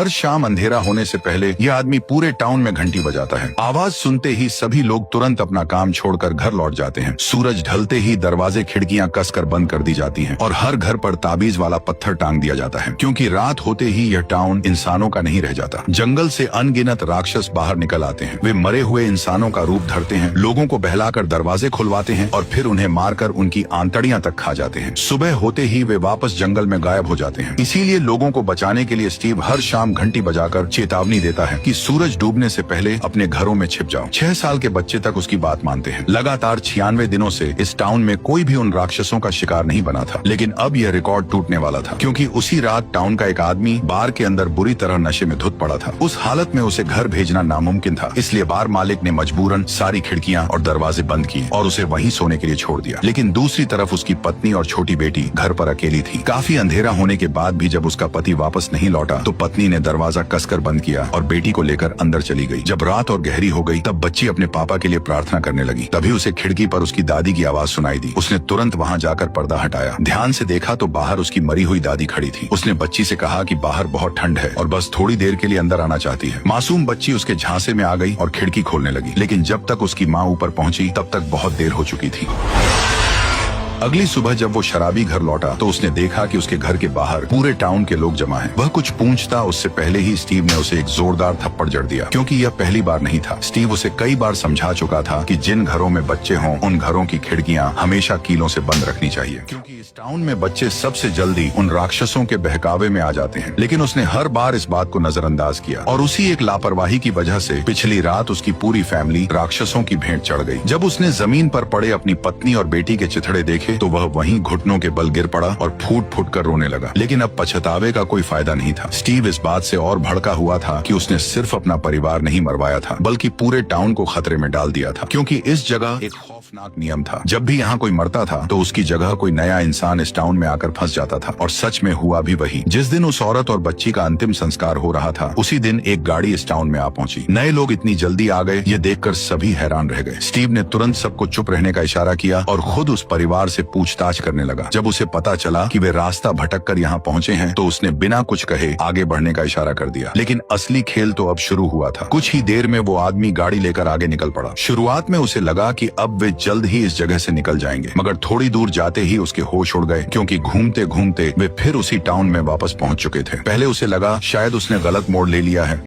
हर शाम अंधेरा होने से पहले यह आदमी पूरे टाउन में घंटी बजाता है। आवाज सुनते ही सभी लोग तुरंत अपना काम छोड़कर घर लौट जाते हैं। सूरज ढलते ही दरवाजे खिड़कियां कसकर बंद कर दी जाती हैं और हर घर पर ताबीज वाला पत्थर टांग दिया जाता है, क्योंकि रात होते ही यह टाउन इंसानों का नहीं रह जाता। जंगल से अनगिनत राक्षस बाहर निकल आते हैं। वे मरे हुए इंसानों का रूप धरते हैं, लोगों को बहलाकर दरवाजे खुलवाते हैं और फिर उन्हें मारकर उनकी आंतड़ियां तक खा जाते हैं। सुबह होते ही वे वापस जंगल में गायब हो जाते हैं। इसीलिए लोगों को बचाने के लिए स्टीव हर शाम घंटी बजाकर चेतावनी देता है कि सूरज डूबने से पहले अपने घरों में छिप जाओ। 6 साल के बच्चे तक उसकी बात मानते हैं। लगातार 96 दिनों से इस टाउन में कोई भी उन राक्षसों का शिकार नहीं बना था, लेकिन अब यह रिकॉर्ड टूटने वाला था, क्योंकि उसी रात टाउन का एक आदमी बार के अंदर बुरी तरह नशे में धुत पड़ा था। उस हालत में उसे घर भेजना नामुमकिन था, इसलिए बार मालिक ने मजबूरन सारी खिड़कियां और दरवाजे बंद किए और उसे वहीं सोने के लिए छोड़ दिया। लेकिन दूसरी तरफ उसकी पत्नी और छोटी बेटी घर पर अकेली थी। काफी अंधेरा होने के बाद भी जब उसका पति वापस नहीं लौटा तो पत्नी ने दरवाजा कसकर बंद किया और बेटी को लेकर अंदर चली गई। जब रात और गहरी हो गई तब बच्ची अपने पापा के लिए प्रार्थना करने लगी। तभी उसे खिड़की पर उसकी दादी की आवाज सुनाई दी। उसने तुरंत वहां जाकर पर्दा हटाया। ध्यान से देखा तो बाहर उसकी मरी हुई दादी खड़ी थी। उसने बच्ची से कहा कि बाहर बहुत ठंड है और बस थोड़ी देर के लिए अंदर आना चाहती है। मासूम बच्ची उसके झांसे में आ गई और खिड़की खोलने लगी, लेकिन जब तक उसकी माँ ऊपर पहुंची तब तक बहुत देर हो चुकी थी। अगली सुबह जब वो शराबी घर लौटा तो उसने देखा कि उसके घर के बाहर पूरे टाउन के लोग जमा हैं। वह कुछ पूछता उससे पहले ही स्टीव ने उसे एक जोरदार थप्पड़ जड़ दिया, क्योंकि यह पहली बार नहीं था। स्टीव उसे कई बार समझा चुका था कि जिन घरों में बच्चे हों उन घरों की खिड़कियां हमेशा कीलों से बंद रखनी चाहिए, क्योंकि इस टाउन में बच्चे सबसे जल्दी उन राक्षसों के बहकावे में आ जाते हैं। लेकिन उसने हर बार इस बात को नजरअंदाज किया और उसी एक लापरवाही की वजह से पिछली रात उसकी पूरी फैमिली राक्षसों की भेंट चढ़ गई। जब उसने जमीन पर पड़े अपनी पत्नी और बेटी के चिथड़े देखे तो वह वहीं घुटनों के बल गिर पड़ा और फूट फूट कर रोने लगा। लेकिन अब पछतावे का कोई फायदा नहीं था। स्टीव इस बात से और भड़का हुआ था कि उसने सिर्फ अपना परिवार नहीं मरवाया था, बल्कि पूरे टाउन को खतरे में डाल दिया था, क्योंकि इस जगह एक खौफनाक नियम था। जब भी यहाँ कोई मरता था तो उसकी जगह कोई नया इंसान इस टाउन में आकर फंस जाता था। और सच में हुआ भी वही। जिस दिन उस औरत और बच्ची का अंतिम संस्कार हो रहा था उसी दिन एक गाड़ी इस टाउन में आ पहुंची। नए लोग इतनी जल्दी आ गए, ये देखकर सभी हैरान रह गए। स्टीव ने तुरंत सबको चुप रहने का इशारा किया और खुद उस परिवार से पूछताछ करने लगा। जब उसे पता चला कि वे रास्ता भटक कर यहाँ पहुँचे हैं तो उसने बिना कुछ कहे आगे बढ़ने का इशारा कर दिया। लेकिन असली खेल तो अब शुरू हुआ था। कुछ ही देर में वो आदमी गाड़ी लेकर आगे निकल पड़ा। शुरुआत में उसे लगा कि अब वे जल्द ही इस जगह से निकल जाएंगे, मगर थोड़ी दूर जाते ही उसके होश उड़ गए, क्योंकि घूमते घूमते वे फिर उसी टाउन में वापस पहुंच चुके थे। पहले उसे लगा शायद उसने गलत मोड़ ले लिया है,